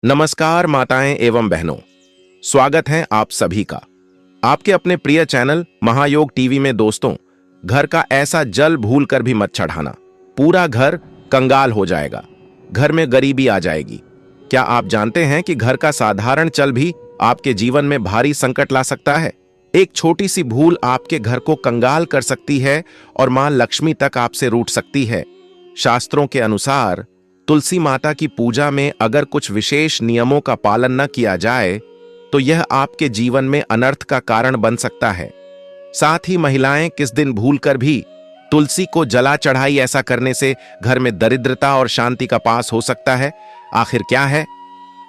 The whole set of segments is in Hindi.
नमस्कार माताएं एवं बहनों, स्वागत है आप सभी का आपके अपने प्रिय चैनल महायोग टीवी में। दोस्तों, घर का ऐसा जल भूल कर भी मत चढ़ाना, पूरा घर कंगाल हो जाएगा, घर में गरीबी आ जाएगी। क्या आप जानते हैं कि घर का साधारण जल भी आपके जीवन में भारी संकट ला सकता है? एक छोटी सी भूल आपके घर को कंगाल कर सकती है और मां लक्ष्मी तक आपसे रूठ सकती है। शास्त्रों के अनुसार तुलसी माता की पूजा में अगर कुछ विशेष नियमों का पालन न किया जाए तो यह आपके जीवन में अनर्थ का कारण बन सकता है। साथ ही महिलाएं किस दिन भूलकर भी तुलसी को जला चढ़ाई, ऐसा करने से घर में दरिद्रता और शांति का पास हो सकता है। आखिर क्या है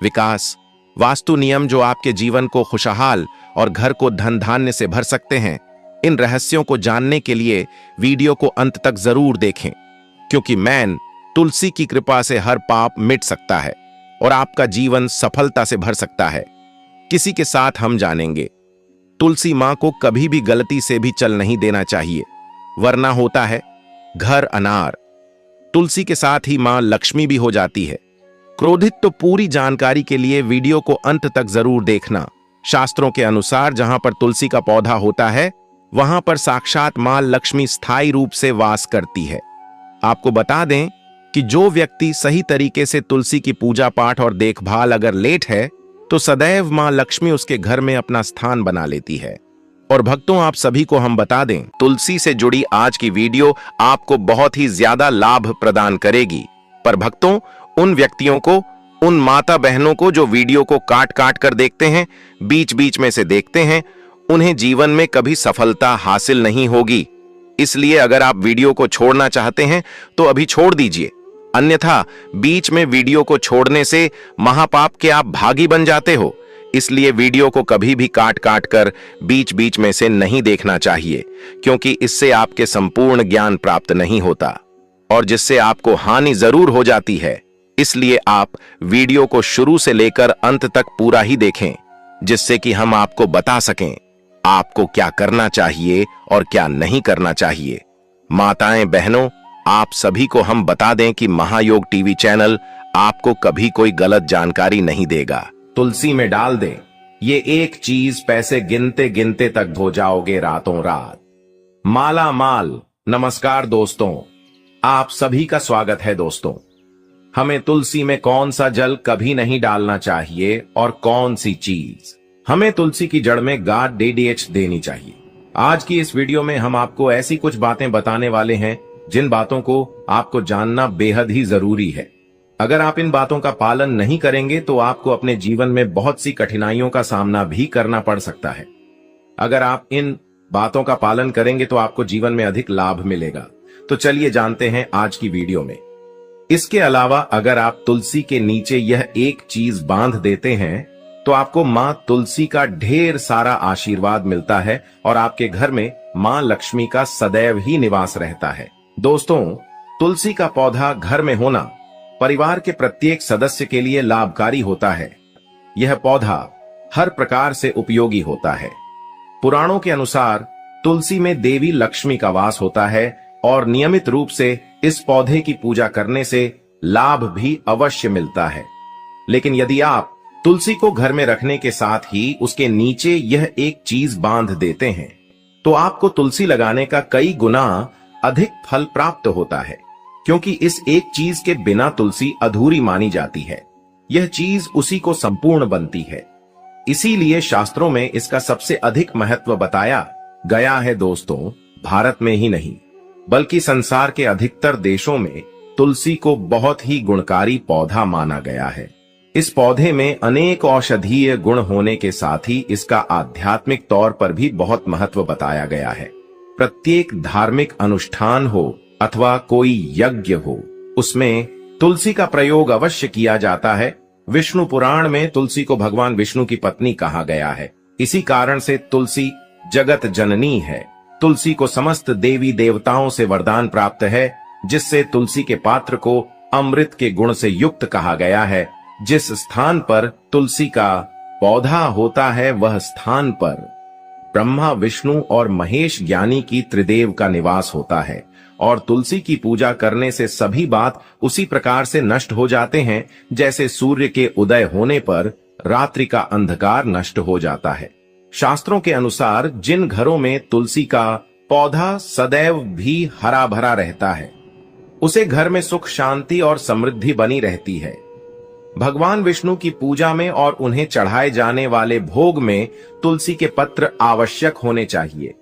विकास वास्तु नियम जो आपके जीवन को खुशहाल और घर को धन धान्य से भर सकते हैं? इन रहस्यों को जानने के लिए वीडियो को अंत तक जरूर देखें, क्योंकि मैन तुलसी की कृपा से हर पाप मिट सकता है और आपका जीवन सफलता से भर सकता है। किसी के साथ हम जानेंगे तुलसी मां को कभी भी गलती से भी चल नहीं देना चाहिए, वरना होता है घर अनार। तुलसी के साथ ही मां लक्ष्मी भी हो जाती है क्रोधित। तो पूरी जानकारी के लिए वीडियो को अंत तक जरूर देखना। शास्त्रों के अनुसार जहां पर तुलसी का पौधा होता है वहां पर साक्षात मां लक्ष्मी स्थायी रूप से वास करती है। आपको बता दें कि जो व्यक्ति सही तरीके से तुलसी की पूजा पाठ और देखभाल अगर लेट है तो सदैव मां लक्ष्मी उसके घर में अपना स्थान बना लेती है। और भक्तों, आप सभी को हम बता दें, तुलसी से जुड़ी आज की वीडियो आपको बहुत ही ज्यादा लाभ प्रदान करेगी। पर भक्तों, उन व्यक्तियों को, उन माता बहनों को जो वीडियो को काट काट कर देखते हैं, बीच बीच में से देखते हैं, उन्हें जीवन में कभी सफलता हासिल नहीं होगी। इसलिए अगर आप वीडियो को छोड़ना चाहते हैं तो अभी छोड़ दीजिए, अन्यथा बीच में वीडियो को छोड़ने से महापाप के आप भागी बन जाते हो। इसलिए वीडियो को कभी भी काट काट कर बीच बीच में से नहीं देखना चाहिए, क्योंकि इससे आपके संपूर्ण ज्ञान प्राप्त नहीं होता और जिससे आपको हानि जरूर हो जाती है। इसलिए आप वीडियो को शुरू से लेकर अंत तक पूरा ही देखें, जिससे कि हम आपको बता सकें आपको क्या करना चाहिए और क्या नहीं करना चाहिए। माताएं बहनों, आप सभी को हम बता दें कि महायोग टीवी चैनल आपको कभी कोई गलत जानकारी नहीं देगा। तुलसी में डाल दें ये एक चीज, पैसे गिनते गिनते तक धो जाओगे रातों रात, माला माल। नमस्कार दोस्तों, आप सभी का स्वागत है। दोस्तों, हमें तुलसी में कौन सा जल कभी नहीं डालना चाहिए और कौन सी चीज हमें तुलसी की जड़ में गाढ़ DDH देनी चाहिए। आज की इस वीडियो में हम आपको ऐसी कुछ बातें बताने वाले हैं जिन बातों को आपको जानना बेहद ही जरूरी है। अगर आप इन बातों का पालन नहीं करेंगे तो आपको अपने जीवन में बहुत सी कठिनाइयों का सामना भी करना पड़ सकता है। अगर आप इन बातों का पालन करेंगे तो आपको जीवन में अधिक लाभ मिलेगा। तो चलिए जानते हैं आज की वीडियो में। इसके अलावा अगर आप तुलसी के नीचे यह एक चीज बांध देते हैं तो आपको मां तुलसी का ढेर सारा आशीर्वाद मिलता है और आपके घर में मां लक्ष्मी का सदैव ही निवास रहता है। दोस्तों, तुलसी का पौधा घर में होना परिवार के प्रत्येक सदस्य के लिए लाभकारी होता है। यह पौधा हर प्रकार से उपयोगी होता है। पुराणों के अनुसार तुलसी में देवी लक्ष्मी का वास होता है और नियमित रूप से इस पौधे की पूजा करने से लाभ भी अवश्य मिलता है। लेकिन यदि आप तुलसी को घर में रखने के साथ ही उसके नीचे यह एक चीज बांध देते हैं तो आपको तुलसी लगाने का कई गुना अधिक फल प्राप्त होता है, क्योंकि इस एक चीज के बिना तुलसी अधूरी मानी जाती है। यह चीज उसी को संपूर्ण बनती है। इसीलिए शास्त्रों में इसका सबसे अधिक महत्व बताया गया है। दोस्तों, भारत में ही नहीं बल्कि संसार के अधिकतर देशों में तुलसी को बहुत ही गुणकारी पौधा माना गया है। इस पौधे में अनेक औषधीय गुण होने के साथ ही इसका आध्यात्मिक तौर पर भी बहुत महत्व बताया गया है। प्रत्येक धार्मिक अनुष्ठान हो अथवा कोई यज्ञ हो, उसमें तुलसी का प्रयोग अवश्य किया जाता है। विष्णु पुराण में तुलसी को भगवान विष्णु की पत्नी कहा गया है। इसी कारण से तुलसी जगत जननी है। तुलसी को समस्त देवी देवताओं से वरदान प्राप्त है, जिससे तुलसी के पात्र को अमृत के गुण से युक्त कहा गया है। जिस स्थान पर तुलसी का पौधा होता है वह स्थान पर ब्रह्मा, विष्णु और महेश ज्ञानी की त्रिदेव का निवास होता है और तुलसी की पूजा करने से सभी बात उसी प्रकार से नष्ट हो जाते हैं जैसे सूर्य के उदय होने पर रात्रि का अंधकार नष्ट हो जाता है। शास्त्रों के अनुसार जिन घरों में तुलसी का पौधा सदैव भी हरा भरा रहता है, उसे घर में सुख शांति और समृद्धि बनी रहती है। भगवान विष्णु की पूजा में और उन्हें चढ़ाए जाने वाले भोग में तुलसी के पत्र आवश्यक होने चाहिए,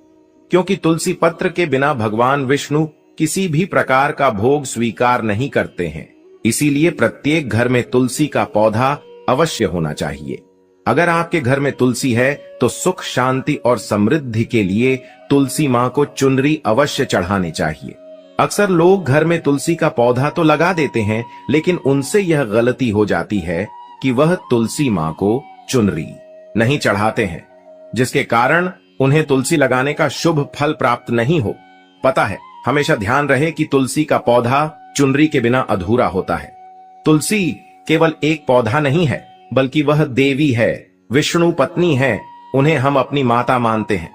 क्योंकि तुलसी पत्र के बिना भगवान विष्णु किसी भी प्रकार का भोग स्वीकार नहीं करते हैं। इसीलिए प्रत्येक घर में तुलसी का पौधा अवश्य होना चाहिए। अगर आपके घर में तुलसी है तो सुख शांति और समृद्धि के लिए तुलसी मां को चुनरी अवश्य चढ़ानी चाहिए। अक्सर लोग घर में तुलसी का पौधा तो लगा देते हैं, लेकिन उनसे यह गलती हो जाती है कि वह तुलसी मां को चुनरी नहीं चढ़ाते हैं, जिसके कारण उन्हें तुलसी लगाने का शुभ फल प्राप्त नहीं हो। पता है, हमेशा ध्यान रहे कि तुलसी का पौधा चुनरी के बिना अधूरा होता है। तुलसी केवल एक पौधा नहीं है, बल्कि वह देवी है, विष्णु पत्नी है। उन्हें हम अपनी माता मानते हैं।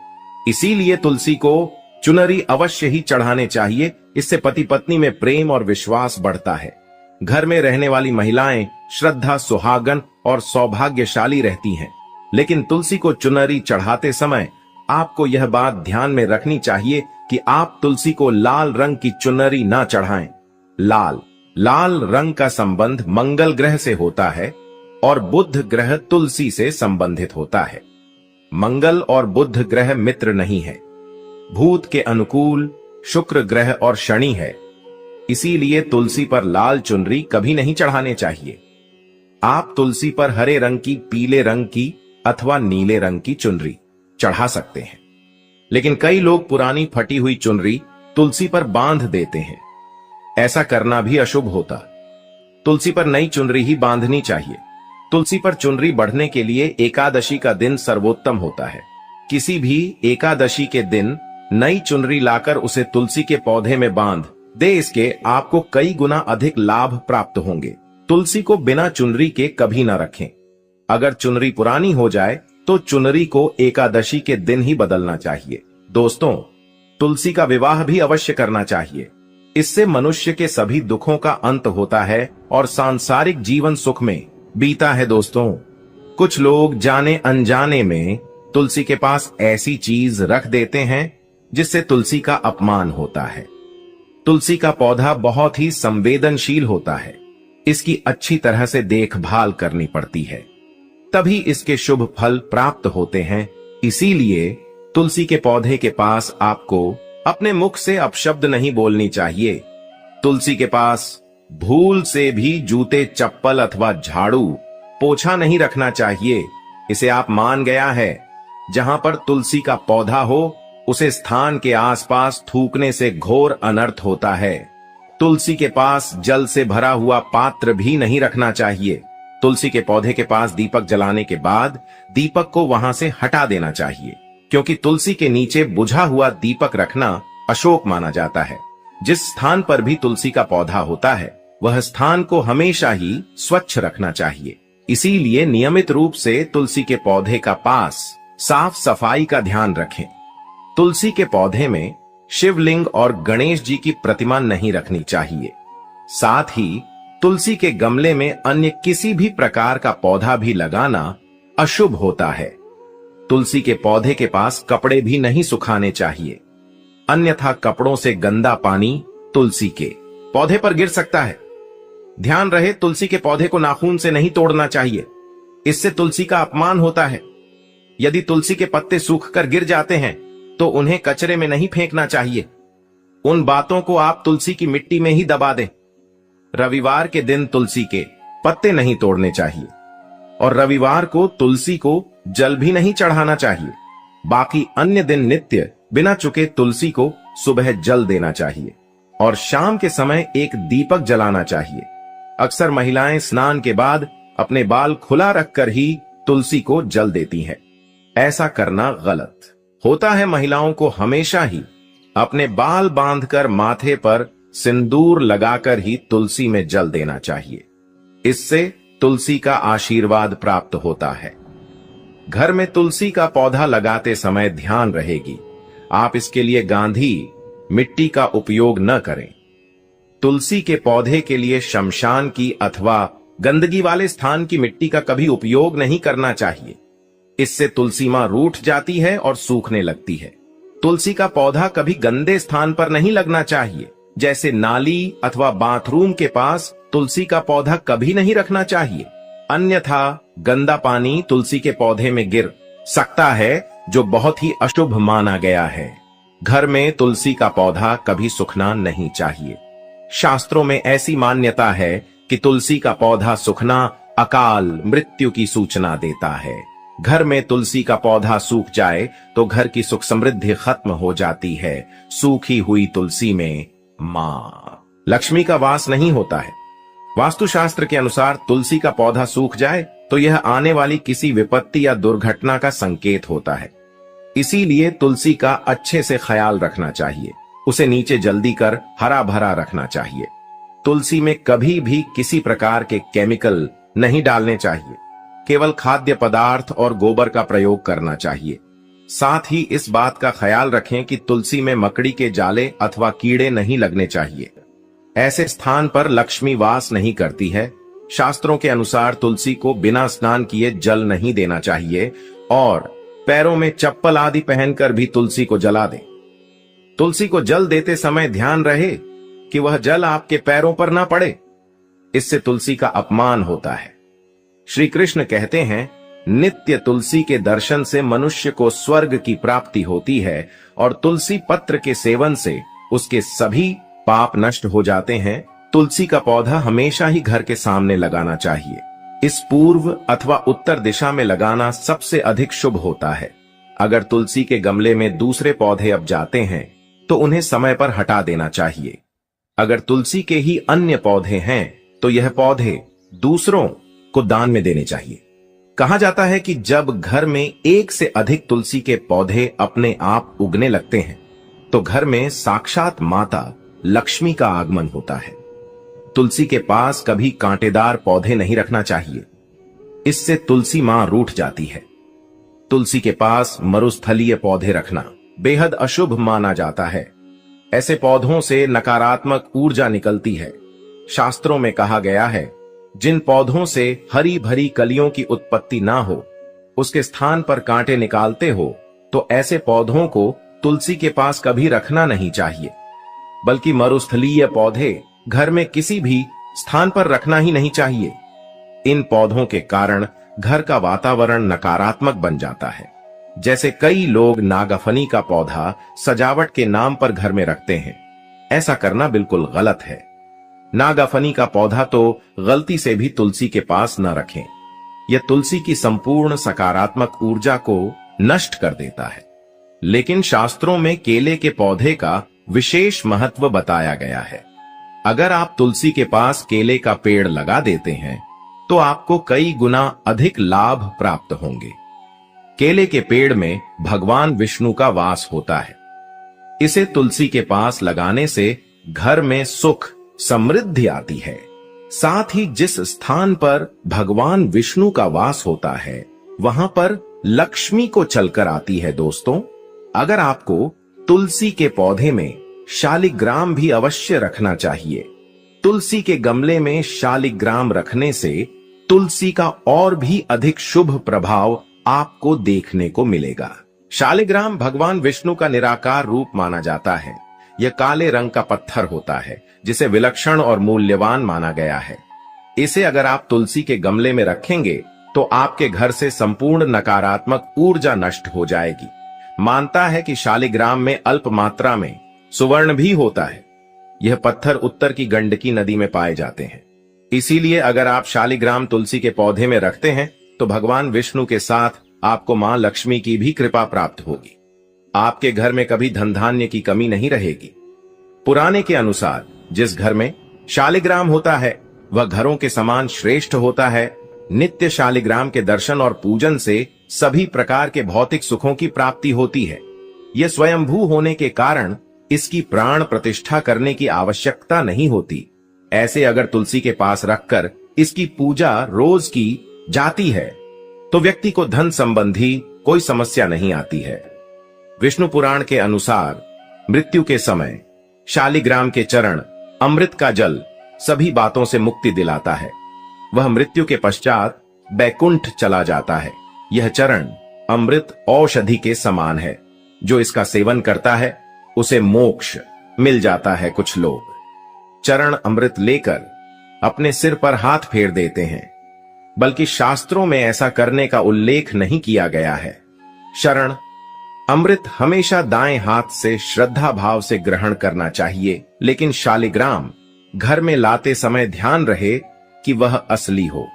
इसीलिए तुलसी को चुनरी अवश्य ही चढ़ाने चाहिए। इससे पति पत्नी में प्रेम और विश्वास बढ़ता है। घर में रहने वाली महिलाएं श्रद्धा, सुहागन और सौभाग्यशाली रहती हैं। लेकिन तुलसी को चुनरी चढ़ाते समय आपको यह बात ध्यान में रखनी चाहिए कि आप तुलसी को लाल रंग की चुनरी ना चढ़ाएं। लाल रंग का संबंध मंगल ग्रह से होता है और बुध ग्रह तुलसी से संबंधित होता है। मंगल और बुध ग्रह मित्र नहीं है, भूत के अनुकूल शुक्र ग्रह और शनि है। इसीलिए तुलसी पर लाल चुनरी कभी नहीं चढ़ाने चाहिए। आप तुलसी पर हरे रंग की, पीले रंग की अथवा नीले रंग की चुनरी चढ़ा सकते हैं। लेकिन कई लोग पुरानी फटी हुई चुनरी तुलसी पर बांध देते हैं। ऐसा करना भी अशुभ होता। तुलसी पर नई चुनरी ही बांधनी चाहिए। तुलसी पर चुनरी बढ़ने के लिए एकादशी का दिन सर्वोत्तम होता है। किसी भी एकादशी के दिन नई चुनरी लाकर उसे तुलसी के पौधे में बांध दे, इसके आपको कई गुना अधिक लाभ प्राप्त होंगे। तुलसी को बिना चुनरी के कभी न रखें। अगर चुनरी पुरानी हो जाए तो चुनरी को एकादशी के दिन ही बदलना चाहिए। दोस्तों, तुलसी का विवाह भी अवश्य करना चाहिए। इससे मनुष्य के सभी दुखों का अंत होता है और सांसारिक जीवन सुख में बीता है। दोस्तों, कुछ लोग जाने अनजाने में तुलसी के पास ऐसी चीज रख देते हैं जिससे तुलसी का अपमान होता है। तुलसी का पौधा बहुत ही संवेदनशील होता है। इसकी अच्छी तरह से देखभाल करनी पड़ती है, तभी इसके शुभ फल प्राप्त होते हैं। इसीलिए तुलसी के पौधे के पास आपको अपने मुख से अपशब्द नहीं बोलनी चाहिए। तुलसी के पास भूल से भी जूते, चप्पल अथवा झाड़ू, पोछा नहीं रखना चाहिए। इसे आप मान गया है, जहां पर तुलसी का पौधा हो उसे स्थान के आसपास थूकने से घोर अनर्थ होता है। तुलसी के पास जल से भरा हुआ पात्र भी नहीं रखना चाहिए। तुलसी के पौधे के पास दीपक जलाने के बाद दीपक को वहां से हटा देना चाहिए, क्योंकि तुलसी के नीचे बुझा हुआ दीपक रखना अशुभ माना जाता है। जिस स्थान पर भी तुलसी का पौधा होता है, वह स्थान को हमेशा ही स्वच्छ रखना चाहिए। इसीलिए नियमित रूप से तुलसी के पौधे का पास साफ सफाई का ध्यान रखें। तुलसी के पौधे में शिवलिंग और गणेश जी की प्रतिमा नहीं रखनी चाहिए। साथ ही तुलसी के गमले में अन्य किसी भी प्रकार का पौधा भी लगाना अशुभ होता है। तुलसी के पौधे के पास कपड़े भी नहीं सुखाने चाहिए, अन्यथा कपड़ों से गंदा पानी तुलसी के पौधे पर गिर सकता है। ध्यान रहे, तुलसी के पौधे को नाखून से नहीं तोड़ना चाहिए, इससे तुलसी का अपमान होता है। यदि तुलसी के पत्ते सूखकर गिर जाते हैं तो उन्हें कचरे में नहीं फेंकना चाहिए। उन बातों को आप तुलसी की मिट्टी में ही दबा दें। रविवार के दिन तुलसी के पत्ते नहीं तोड़ने चाहिए और रविवार को तुलसी को जल भी नहीं चढ़ाना चाहिए। बाकी अन्य दिन नित्य बिना चुके तुलसी को सुबह जल देना चाहिए और शाम के समय एक दीपक जलाना चाहिए। अक्सर महिलाएं स्नान के बाद अपने बाल खुला रखकर ही तुलसी को जल देती हैं। ऐसा करना गलत होता है। महिलाओं को हमेशा ही अपने बाल बांधकर माथे पर सिंदूर लगाकर ही तुलसी में जल देना चाहिए। इससे तुलसी का आशीर्वाद प्राप्त होता है। घर में तुलसी का पौधा लगाते समय ध्यान रहेगी, आप इसके लिए गांधी मिट्टी का उपयोग न करें। तुलसी के पौधे के लिए शमशान की अथवा गंदगी वाले स्थान की मिट्टी का कभी उपयोग नहीं करना चाहिए। इससे तुलसी मां रूठ जाती है और सूखने लगती है। तुलसी का पौधा कभी गंदे स्थान पर नहीं लगना चाहिए, जैसे नाली अथवा बाथरूम के पास तुलसी का पौधा कभी नहीं रखना चाहिए, अन्यथा गंदा पानी तुलसी के पौधे में गिर सकता है, जो बहुत ही अशुभ माना गया है। घर में तुलसी का पौधा कभी सूखना नहीं चाहिए। शास्त्रों में ऐसी मान्यता है कि तुलसी का पौधा सूखना अकाल मृत्यु की सूचना देता है। घर में तुलसी का पौधा सूख जाए तो घर की सुख समृद्धि खत्म हो जाती है। सूखी हुई तुलसी में मां लक्ष्मी का वास नहीं होता है। वास्तुशास्त्र के अनुसार तुलसी का पौधा सूख जाए तो यह आने वाली किसी विपत्ति या दुर्घटना का संकेत होता है। इसीलिए तुलसी का अच्छे से ख्याल रखना चाहिए। उसे नीचे जल्दी कर हरा भरा रखना चाहिए। तुलसी में कभी भी किसी प्रकार के केमिकल नहीं डालने चाहिए। केवल खाद्य पदार्थ और गोबर का प्रयोग करना चाहिए। साथ ही इस बात का ख्याल रखें कि तुलसी में मकड़ी के जाले अथवा कीड़े नहीं लगने चाहिए। ऐसे स्थान पर लक्ष्मी वास नहीं करती है। शास्त्रों के अनुसार तुलसी को बिना स्नान किए जल नहीं देना चाहिए और पैरों में चप्पल आदि पहनकर भी तुलसी को जला दें। तुलसी को जल देते समय ध्यान रहे कि वह जल आपके पैरों पर ना पड़े, इससे तुलसी का अपमान होता है। श्री कृष्ण कहते हैं, नित्य तुलसी के दर्शन से मनुष्य को स्वर्ग की प्राप्ति होती है और तुलसी पत्र के सेवन से उसके सभी पाप नष्ट हो जाते हैं। तुलसी का पौधा हमेशा ही घर के सामने लगाना चाहिए। इस पूर्व अथवा उत्तर दिशा में लगाना सबसे अधिक शुभ होता है। अगर तुलसी के गमले में दूसरे पौधे अब जाते हैं तो उन्हें समय पर हटा देना चाहिए। अगर तुलसी के ही अन्य पौधे हैं तो यह पौधे दूसरों को दान में देने चाहिए। कहा जाता है कि जब घर में एक से अधिक तुलसी के पौधे अपने आप उगने लगते हैं तो घर में साक्षात माता लक्ष्मी का आगमन होता है। तुलसी के पास कभी कांटेदार पौधे नहीं रखना चाहिए, इससे तुलसी मां रूठ जाती है। तुलसी के पास मरुस्थलीय पौधे रखना बेहद अशुभ माना जाता है। ऐसे पौधों से नकारात्मक ऊर्जा निकलती है। शास्त्रों में कहा गया है, जिन पौधों से हरी भरी कलियों की उत्पत्ति ना हो, उसके स्थान पर कांटे निकालते हो, तो ऐसे पौधों को तुलसी के पास कभी रखना नहीं चाहिए। बल्कि मरुस्थलीय पौधे घर में किसी भी स्थान पर रखना ही नहीं चाहिए। इन पौधों के कारण घर का वातावरण नकारात्मक बन जाता है। जैसे कई लोग नागफनी का पौधा सजावट के नाम पर घर में रखते हैं। ऐसा करना बिल्कुल गलत है। नागफनी का पौधा तो गलती से भी तुलसी के पास न रखें। यह तुलसी की संपूर्ण सकारात्मक ऊर्जा को नष्ट कर देता है। लेकिन शास्त्रों में केले के पौधे का विशेष महत्व बताया गया है। अगर आप तुलसी के पास केले का पेड़ लगा देते हैं तो आपको कई गुना अधिक लाभ प्राप्त होंगे। केले के पेड़ में भगवान विष्णु का वास होता है। इसे तुलसी के पास लगाने से घर में सुख समृद्धि आती है। साथ ही जिस स्थान पर भगवान विष्णु का वास होता है वहां पर लक्ष्मी को चलकर आती है। दोस्तों, अगर आपको तुलसी के पौधे में शालिग्राम भी अवश्य रखना चाहिए। तुलसी के गमले में शालिग्राम रखने से तुलसी का और भी अधिक शुभ प्रभाव आपको देखने को मिलेगा। शालिग्राम भगवान विष्णु का निराकार रूप माना जाता है। यह काले रंग का पत्थर होता है जिसे विलक्षण और मूल्यवान माना गया है। इसे अगर आप तुलसी के गमले में रखेंगे तो आपके घर से संपूर्ण नकारात्मक ऊर्जा नष्ट हो जाएगी। मानता है कि शालिग्राम में अल्प मात्रा में सुवर्ण भी होता है। यह पत्थर उत्तर की गंडकी नदी में पाए जाते हैं। इसीलिए अगर आप शालिग्राम तुलसी के पौधे में रखते हैं तो भगवान विष्णु के साथ आपको मां लक्ष्मी की भी कृपा प्राप्त होगी। आपके घर में कभी धन धान्य की कमी नहीं रहेगी। पुराने के अनुसार जिस घर में शालिग्राम होता है वह घरों के समान श्रेष्ठ होता है। नित्य शालिग्राम के दर्शन और पूजन से सभी प्रकार के भौतिक सुखों की प्राप्ति होती है। यह स्वयंभू होने के कारण इसकी प्राण प्रतिष्ठा करने की आवश्यकता नहीं होती। ऐसे अगर तुलसी के पास रखकर इसकी पूजा रोज की जाती है तो व्यक्ति को धन संबंधी कोई समस्या नहीं आती है। विष्णु पुराण के अनुसार मृत्यु के समय शालिग्राम के चरण, अमृत का जल सभी बातों से मुक्ति दिलाता है। वह मृत्यु के पश्चात बैकुंठ चला जाता है। यह चरण अमृत औषधि के समान है। जो इसका सेवन करता है उसे मोक्ष मिल जाता है। कुछ लोग चरण अमृत लेकर अपने सिर पर हाथ फेर देते हैं, बल्कि शास्त्रों में ऐसा करने का उल्लेख नहीं किया गया है। शरण अमृत हमेशा दाएं हाथ से श्रद्धा भाव से ग्रहण करना चाहिए, लेकिन शालिग्राम घर में लाते समय ध्यान रहे कि वह असली हो।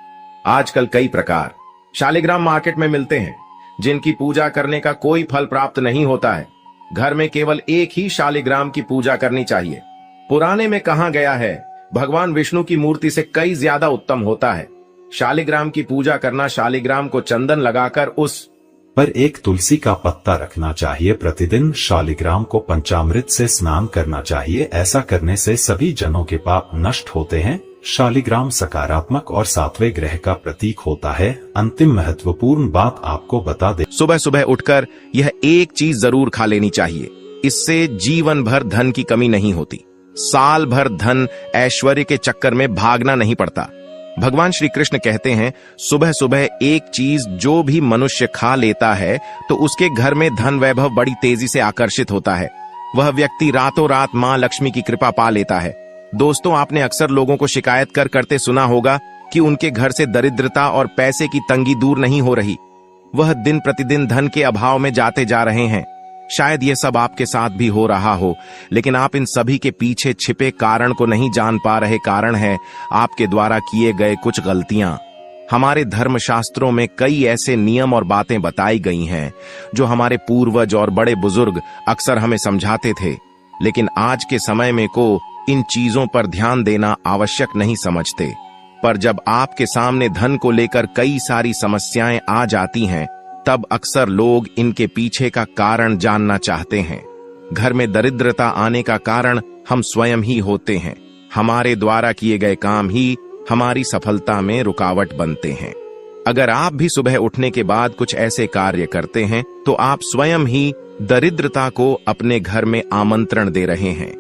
आजकल कई प्रकार शालिग्राम मार्केट में मिलते हैं, जिनकी पूजा करने का कोई फल प्राप्त नहीं होता है। घर में केवल एक ही शालिग्राम की पूजा करनी चाहिए। पुराने में कहा गया है, भगवान विष्णु की मूर्ति से कई ज्यादा उत्तम होता है शालिग्राम की पूजा करना। शालिग्राम को चंदन लगाकर उस पर एक तुलसी का पत्ता रखना चाहिए। प्रतिदिन शालिग्राम को पंचामृत से स्नान करना चाहिए। ऐसा करने से सभी जनों के पाप नष्ट होते हैं। शालिग्राम सकारात्मक और सातवें ग्रह का प्रतीक होता है। अंतिम महत्वपूर्ण बात आपको बता दे, सुबह सुबह उठकर यह एक चीज जरूर खा लेनी चाहिए। इससे जीवन भर धन की कमी नहीं होती। साल भर धन ऐश्वर्य के चक्कर में भागना नहीं पड़ता। भगवान श्री कृष्ण कहते हैं, सुबह सुबह एक चीज जो भी मनुष्य खा लेता है तो उसके घर में धन वैभव बड़ी तेजी से आकर्षित होता है। वह व्यक्ति रातों रात मां लक्ष्मी की कृपा पा लेता है। दोस्तों, आपने अक्सर लोगों को शिकायत करते सुना होगा कि उनके घर से दरिद्रता और पैसे की तंगी दूर नहीं हो रही। वह दिन प्रतिदिन धन के अभाव में जाते जा रहे हैं। शायद यह सब आपके साथ भी हो रहा हो, लेकिन आप इन सभी के पीछे छिपे कारण को नहीं जान पा रहे। कारण है आपके द्वारा किए गए कुछ गलतियां। हमारे धर्म शास्त्रों में कई ऐसे नियम और बातें बताई गई हैं जो हमारे पूर्वज और बड़े बुजुर्ग अक्सर हमें समझाते थे, लेकिन आज के समय में को इन चीजों पर ध्यान देना आवश्यक नहीं समझते। पर जब आपके सामने धन को लेकर कई सारी समस्याएं आ जाती हैं, तब अक्सर लोग इनके पीछे का कारण जानना चाहते हैं। घर में दरिद्रता आने का कारण हम स्वयं ही होते हैं। हमारे द्वारा किए गए काम ही हमारी सफलता में रुकावट बनते हैं। अगर आप भी सुबह उठने के बाद कुछ ऐसे कार्य करते हैं तो आप स्वयं ही दरिद्रता को अपने घर में आमंत्रण दे रहे हैं।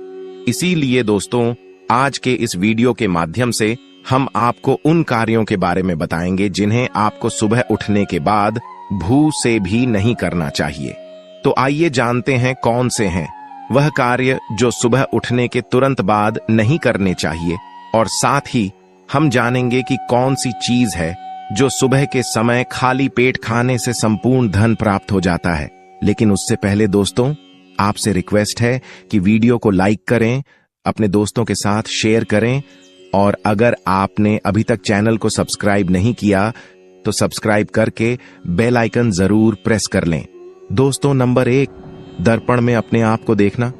इसीलिए दोस्तों, आज के इस वीडियो के माध्यम से हम आपको उन कार्यों के बारे में बताएंगे जिन्हें आपको सुबह उठने के बाद भू से भी नहीं करना चाहिए। तो आइए जानते हैं कौन से हैं वह कार्य जो सुबह उठने के तुरंत बाद नहीं करने चाहिए, और साथ ही हम जानेंगे कि कौन सी चीज है जो सुबह के समय खाली पेट खाने से संपूर्ण धन प्राप्त हो जाता है। लेकिन उससे पहले दोस्तों, आपसे रिक्वेस्ट है कि वीडियो को लाइक करें, अपने दोस्तों के साथ शेयर करें, और अगर आपने अभी तक चैनल को सब्सक्राइब नहीं किया तो सब्सक्राइब करके बेल आइकन जरूर प्रेस कर लें। दोस्तों, नंबर 1, दर्पण में अपने आप को देखना।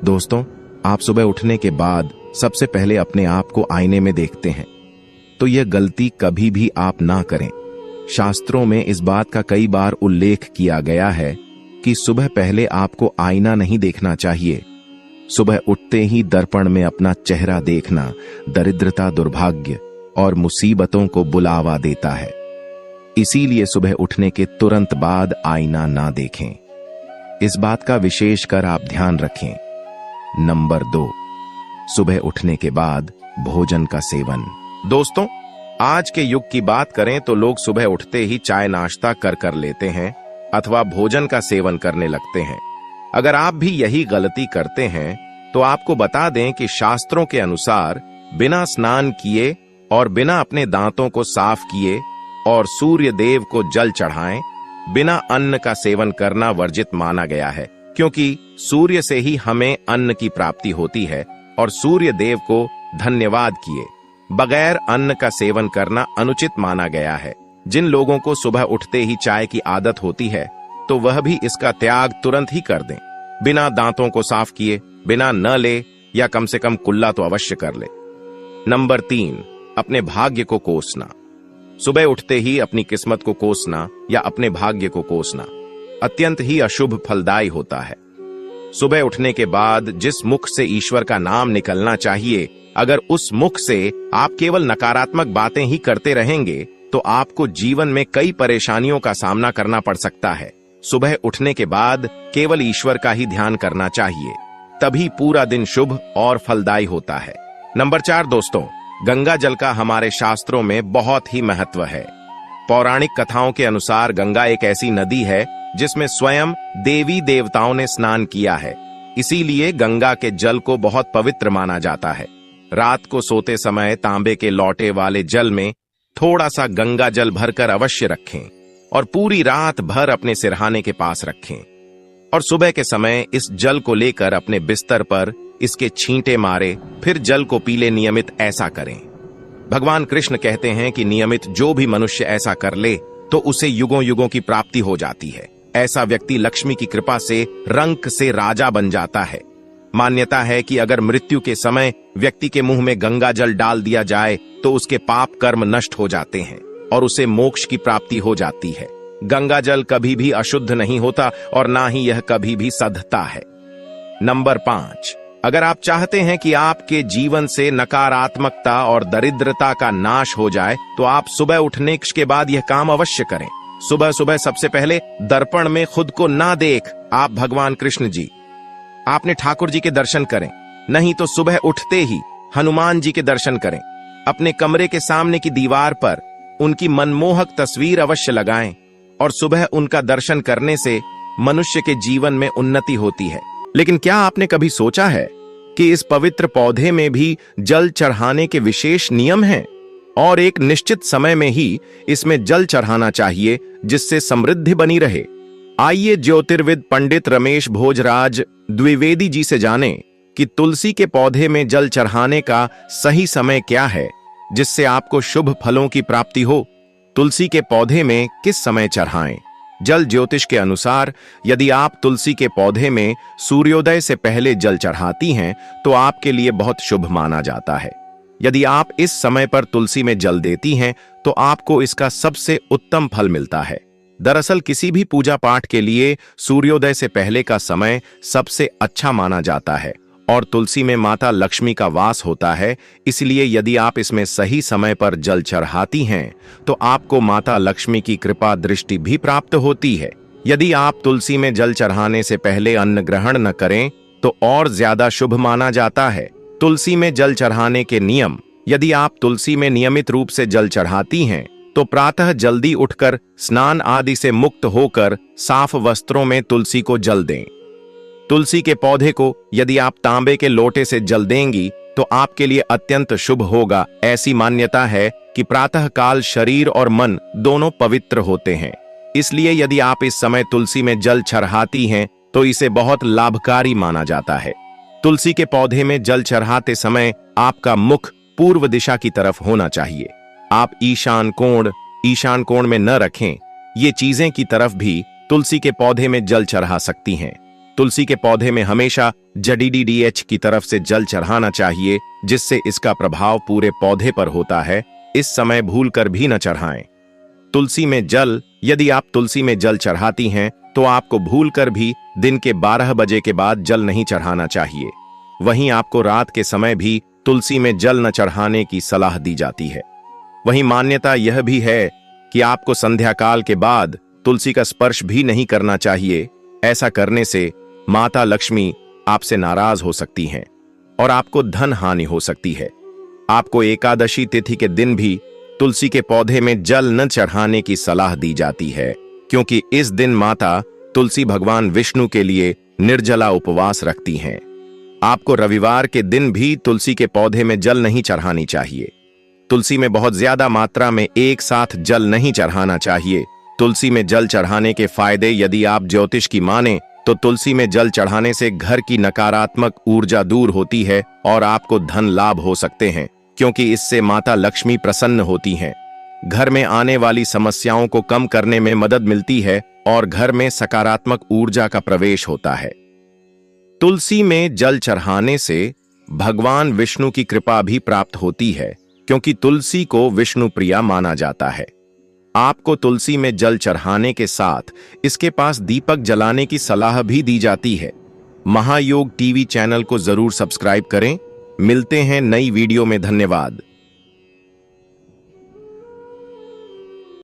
दोस्तों, आप सुबह उठने के बाद सबसे पहले अपने आप को आईने में देखते हैं, तो यह गलती कभी भी आप ना करें। शास्त्रों में इस बात का कई बार उल्लेख किया गया है कि सुबह पहले आपको आईना नहीं देखना चाहिए। सुबह उठते ही दर्पण में अपना चेहरा देखना दरिद्रता, दुर्भाग्य और मुसीबतों को बुलावा देता है। इसीलिए सुबह उठने के तुरंत बाद आईना ना देखें। इस बात का विशेष कर आप ध्यान रखें। नंबर 2, सुबह उठने के बाद भोजन का सेवन। दोस्तों, आज के युग की बात करें तो लोग सुबह उठते ही चाय नाश्ता कर लेते हैं अथवा भोजन का सेवन करने लगते हैं। अगर आप भी यही गलती करते हैं तो आपको बता दें कि शास्त्रों के अनुसार बिना स्नान किए और बिना अपने दांतों को साफ किए और सूर्य देव को जल चढ़ाएं, बिना अन्न का सेवन करना वर्जित माना गया है, क्योंकि सूर्य से ही हमें अन्न की प्राप्ति होती है और सूर्य देव को धन्यवाद किए बगैर अन्न का सेवन करना अनुचित माना गया है। जिन लोगों को सुबह उठते ही चाय की आदत होती है तो वह भी इसका त्याग तुरंत ही कर दें। बिना दांतों को साफ किए, बिना न ले या कम से कम कुल्ला तो अवश्य कर ले। नंबर 3, अपने भाग्य को कोसना। सुबह उठते ही अपनी किस्मत को कोसना या अपने भाग्य को कोसना अत्यंत ही अशुभ फलदायी होता है। सुबह उठने के बाद जिस मुख से ईश्वर का नाम निकलना चाहिए, अगर उस मुख से आप केवल नकारात्मक बातें ही करते रहेंगे तो आपको जीवन में कई परेशानियों का सामना करना पड़ सकता है। सुबह उठने के बाद केवल ईश्वर का ही ध्यान करना चाहिए। तभी पूरा दिन शुभ और फलदायी होता है। नंबर 4 दोस्तों, गंगा जल का हमारे शास्त्रों में बहुत ही महत्व है। पौराणिक कथाओं के अनुसार गंगा एक ऐसी नदी है जिसमें स्वयं देवी देवताओं ने स्नान किया है, इसीलिए गंगा के जल को बहुत पवित्र माना जाता है। रात को सोते समय तांबे के लौटे वाले जल में थोड़ा सा गंगा जल भरकर अवश्य रखें और पूरी रात भर अपने सिरहाने के पास रखें और सुबह के समय इस जल को लेकर अपने बिस्तर पर इसके छींटे मारे, फिर जल को पी ले। नियमित ऐसा करें। भगवान कृष्ण कहते हैं कि नियमित जो भी मनुष्य ऐसा कर ले तो उसे युगों युगों की प्राप्ति हो जाती है। ऐसा व्यक्ति लक्ष्मी की कृपा से रंक से राजा बन जाता है। मान्यता है कि अगर मृत्यु के समय व्यक्ति के मुंह में गंगा जल डाल दिया जाए तो उसके पाप कर्म नष्ट हो जाते हैं और उसे मोक्ष की प्राप्ति हो जाती है। गंगा जल कभी भी अशुद्ध नहीं होता और ना ही यह कभी भी सधता है। नंबर 5, अगर आप चाहते हैं कि आपके जीवन से नकारात्मकता और दरिद्रता का नाश हो जाए तो आप सुबह उठने के बाद यह काम अवश्य करें। सुबह सुबह सबसे पहले दर्पण में खुद को ना देख आप भगवान कृष्ण जी, आपने ठाकुर जी के दर्शन करें, नहीं तो सुबह उठते ही हनुमान जी के दर्शन करें। अपने कमरे के सामने की दीवार पर उनकी मनमोहक तस्वीर अवश्य लगाएं और सुबह उनका दर्शन करने से मनुष्य के जीवन में उन्नति होती है। लेकिन क्या आपने कभी सोचा है कि इस पवित्र पौधे में भी जल चढ़ाने के विशेष नियम हैं और एक निश्चित समय में ही इसमें जल चढ़ाना चाहिए जिससे समृद्धि बनी रहे। आइए ज्योतिर्विद पंडित रमेश भोजराज द्विवेदी जी से जानें कि तुलसी के पौधे में जल चढ़ाने का सही समय क्या है जिससे आपको शुभ फलों की प्राप्ति हो। तुलसी के पौधे में किस समय चढ़ाएं? जल ज्योतिष के अनुसार यदि आप तुलसी के पौधे में सूर्योदय से पहले जल चढ़ाती हैं तो आपके लिए बहुत शुभ माना जाता है। यदि आप इस समय पर तुलसी में जल देती हैं तो आपको इसका सबसे उत्तम फल मिलता है। दरअसल किसी भी पूजा पाठ के लिए सूर्योदय से पहले का समय सबसे अच्छा माना जाता है और तुलसी में माता लक्ष्मी का वास होता है, इसलिए यदि आप इसमें सही समय पर जल चढ़ाती हैं तो आपको माता लक्ष्मी की कृपा दृष्टि भी प्राप्त होती है। यदि आप तुलसी में जल चढ़ाने से पहले अन्न ग्रहण न करें तो और ज्यादा शुभ माना जाता है। तुलसी में जल चढ़ाने के नियम: यदि आप तुलसी में नियमित रूप से जल चढ़ाती हैं तो प्रातः जल्दी उठकर स्नान आदि से मुक्त होकर साफ वस्त्रों में तुलसी को जल दें। तुलसी के पौधे को यदि आप तांबे के लोटे से जल देंगी तो आपके लिए अत्यंत शुभ होगा। ऐसी मान्यता है कि प्रातः काल शरीर और मन दोनों पवित्र होते हैं, इसलिए यदि आप इस समय तुलसी में जल चढ़ाती हैं तो इसे बहुत लाभकारी माना जाता है। तुलसी के पौधे में जल चढ़ाते समय आपका मुख पूर्व दिशा की तरफ होना चाहिए। आप ईशान कोण में न रखें। ये चीजें की तरफ भी तुलसी के पौधे में जल चढ़ा सकती हैं। तुलसी के पौधे में हमेशा जडीडीएच की तरफ से जल चढ़ाना चाहिए जिससे इसका प्रभाव पूरे पौधे पर होता है। इस समय भूलकर भी न चढ़ाएं। तुलसी में जल: यदि आप तुलसी में जल चढ़ाती हैं तो आपको भूलकर भी दिन के 12 बजे के बाद जल नहीं चढ़ाना चाहिए। वहीं आपको रात के समय भी तुलसी में जल न चढ़ाने की सलाह दी जाती है। वहीं मान्यता यह भी है कि आपको संध्या काल के बाद तुलसी का स्पर्श भी नहीं करना चाहिए। ऐसा करने से माता लक्ष्मी आपसे नाराज हो सकती हैं और आपको धन हानि हो सकती है। आपको एकादशी तिथि के दिन भी तुलसी के पौधे में जल न चढ़ाने की सलाह दी जाती है, क्योंकि इस दिन माता तुलसी भगवान विष्णु के लिए निर्जला उपवास रखती हैं। आपको रविवार के दिन भी तुलसी के पौधे में जल नहीं चढ़ानी चाहिए। तुलसी में बहुत ज्यादा मात्रा में एक साथ जल नहीं चढ़ाना चाहिए। तुलसी में जल चढ़ाने के फायदे: यदि आप ज्योतिष की माने तो तुलसी में जल चढ़ाने से घर की नकारात्मक ऊर्जा दूर होती है और आपको धन लाभ हो सकते हैं, क्योंकि इससे माता लक्ष्मी प्रसन्न होती हैं। घर में आने वाली समस्याओं को कम करने में मदद मिलती है और घर में सकारात्मक ऊर्जा का प्रवेश होता है। तुलसी में जल चढ़ाने से भगवान विष्णु की कृपा भी प्राप्त होती है, क्योंकि तुलसी को विष्णु प्रिया माना जाता है। आपको तुलसी में जल चढ़ाने के साथ इसके पास दीपक जलाने की सलाह भी दी जाती है। महायोग टीवी चैनल को जरूर सब्सक्राइब करें। मिलते हैं नई वीडियो में। धन्यवाद।